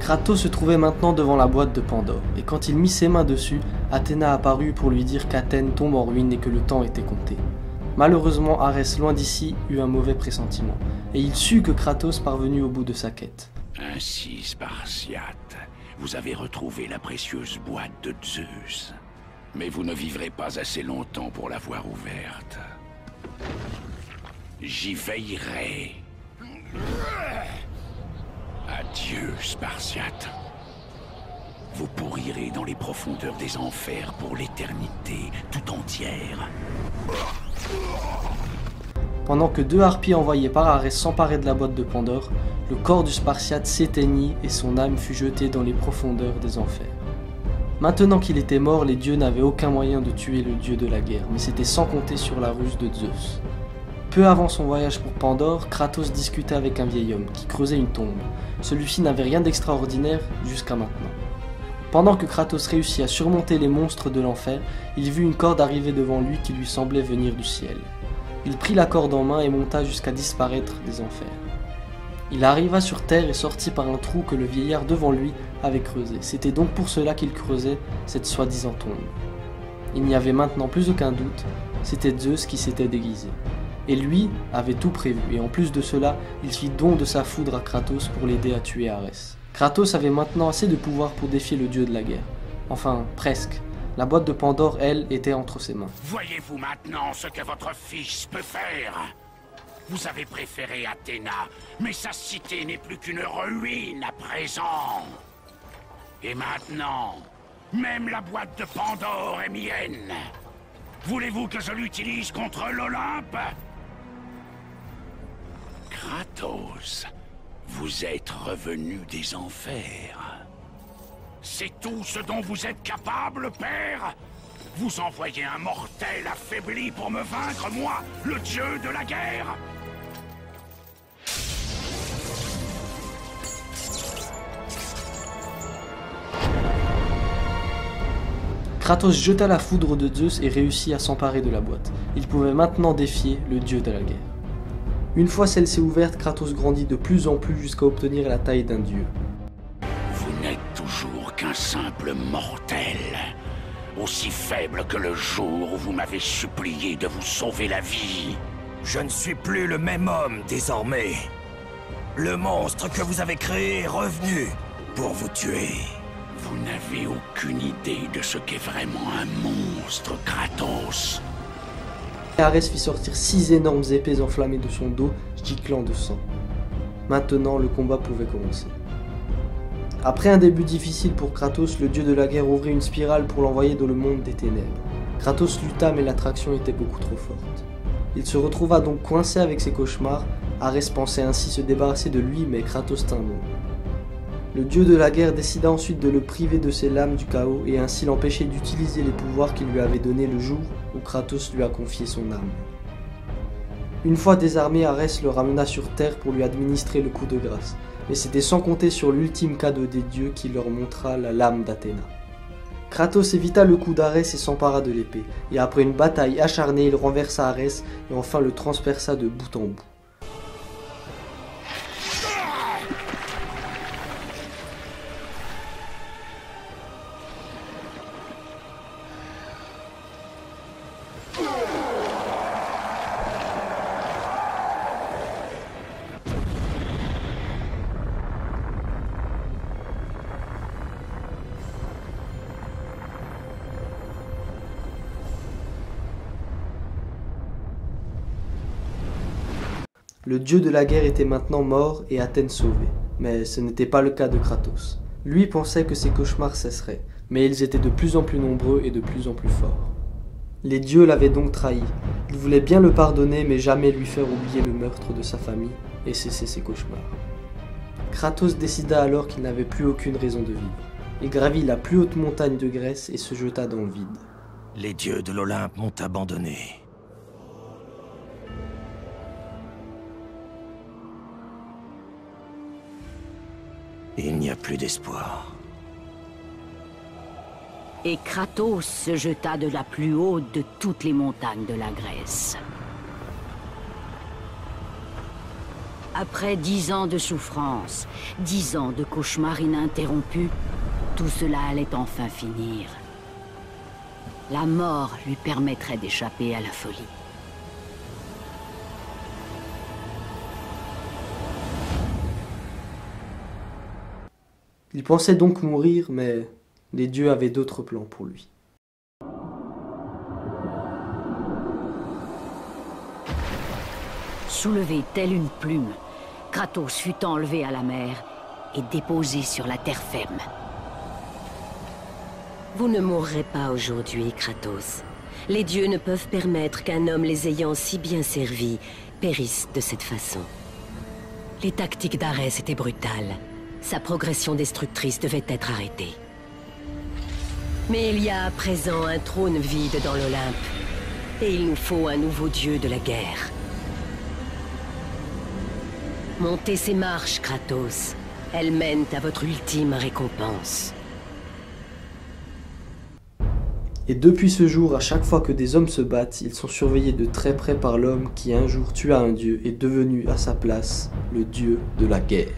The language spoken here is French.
Kratos se trouvait maintenant devant la boîte de Pandore, et quand il mit ses mains dessus, Athéna apparut pour lui dire qu'Athènes tombe en ruine et que le temps était compté. Malheureusement, Arès, loin d'ici, eut un mauvais pressentiment, et il sut que Kratos parvenut au bout de sa quête. Ainsi, Spartiate, vous avez retrouvé la précieuse boîte de Zeus. Mais vous ne vivrez pas assez longtemps pour la voir ouverte. J'y veillerai. Adieu, Spartiate. Vous pourrirez dans les profondeurs des enfers pour l'éternité tout entière. Pendant que deux harpies envoyées par Arès s'emparaient de la boîte de Pandore, le corps du Spartiate s'éteignit et son âme fut jetée dans les profondeurs des enfers. Maintenant qu'il était mort, les dieux n'avaient aucun moyen de tuer le dieu de la guerre, mais c'était sans compter sur la ruse de Zeus. Peu avant son voyage pour Pandore, Kratos discutait avec un vieil homme qui creusait une tombe. Celui-ci n'avait rien d'extraordinaire jusqu'à maintenant. Pendant que Kratos réussit à surmonter les monstres de l'enfer, il vit une corde arriver devant lui qui lui semblait venir du ciel. Il prit la corde en main et monta jusqu'à disparaître des enfers. Il arriva sur terre et sortit par un trou que le vieillard devant lui avait creusé. C'était donc pour cela qu'il creusait cette soi-disant tombe. Il n'y avait maintenant plus aucun doute, c'était Zeus qui s'était déguisé. Et lui avait tout prévu, et en plus de cela, il fit don de sa foudre à Kratos pour l'aider à tuer Arès. Kratos avait maintenant assez de pouvoir pour défier le dieu de la guerre. Enfin, presque. La boîte de Pandore, elle, était entre ses mains. Voyez-vous maintenant ce que votre fils peut faire? Vous avez préféré Athéna, mais sa cité n'est plus qu'une ruine à présent. Et maintenant, même la boîte de Pandore est mienne. Voulez-vous que je l'utilise contre l'Olympe? Kratos, vous êtes revenu des enfers. C'est tout ce dont vous êtes capable, père? Vous envoyez un mortel affaibli pour me vaincre, moi, le dieu de la guerre? Kratos jeta la foudre de Zeus et réussit à s'emparer de la boîte. Il pouvait maintenant défier le dieu de la guerre. Une fois celle-ci ouverte, Kratos grandit de plus en plus jusqu'à obtenir la taille d'un dieu. Vous n'êtes toujours qu'un simple mortel, aussi faible que le jour où vous m'avez supplié de vous sauver la vie. Je ne suis plus le même homme désormais. Le monstre que vous avez créé est revenu pour vous tuer. Vous n'avez aucune idée de ce qu'est vraiment un monstre, Kratos. Arès fit sortir 6 énormes épées enflammées de son dos, giclant de sang. Maintenant, le combat pouvait commencer. Après un début difficile pour Kratos, le dieu de la guerre ouvrit une spirale pour l'envoyer dans le monde des ténèbres. Kratos lutta, mais l'attraction était beaucoup trop forte. Il se retrouva donc coincé avec ses cauchemars. Arès pensait ainsi se débarrasser de lui, mais Kratos tint bon. Le dieu de la guerre décida ensuite de le priver de ses lames du chaos et ainsi l'empêcher d'utiliser les pouvoirs qu'il lui avait donnés le jour où Kratos lui a confié son âme. Une fois désarmé, Arès le ramena sur terre pour lui administrer le coup de grâce, mais c'était sans compter sur l'ultime cadeau des dieux qui leur montra la lame d'Athéna. Kratos évita le coup d'Arès et s'empara de l'épée, et après une bataille acharnée, il renversa Arès et enfin le transperça de bout en bout. Le dieu de la guerre était maintenant mort et Athènes sauvée, mais ce n'était pas le cas de Kratos. Lui pensait que ses cauchemars cesseraient, mais ils étaient de plus en plus nombreux et de plus en plus forts. Les dieux l'avaient donc trahi. Ils voulaient bien le pardonner, mais jamais lui faire oublier le meurtre de sa famille et cesser ses cauchemars. Kratos décida alors qu'il n'avait plus aucune raison de vivre. Il gravit la plus haute montagne de Grèce et se jeta dans le vide. Les dieux de l'Olympe m'ont abandonné. Il n'y a plus d'espoir. Et Kratos se jeta de la plus haute de toutes les montagnes de la Grèce. Après 10 ans de souffrance, 10 ans de cauchemars ininterrompus, tout cela allait enfin finir. La mort lui permettrait d'échapper à la folie. Il pensait donc mourir, mais les dieux avaient d'autres plans pour lui. Soulevé telle une plume, Kratos fut enlevé à la mer et déposé sur la terre ferme. Vous ne mourrez pas aujourd'hui, Kratos. Les dieux ne peuvent permettre qu'un homme les ayant si bien servis périsse de cette façon. Les tactiques d'Arès étaient brutales. Sa progression destructrice devait être arrêtée. Mais il y a à présent un trône vide dans l'Olympe. Et il nous faut un nouveau dieu de la guerre. Montez ces marches, Kratos. Elles mènent à votre ultime récompense. Et depuis ce jour, à chaque fois que des hommes se battent, ils sont surveillés de très près par l'homme qui un jour tua un dieu et devenu à sa place le dieu de la guerre.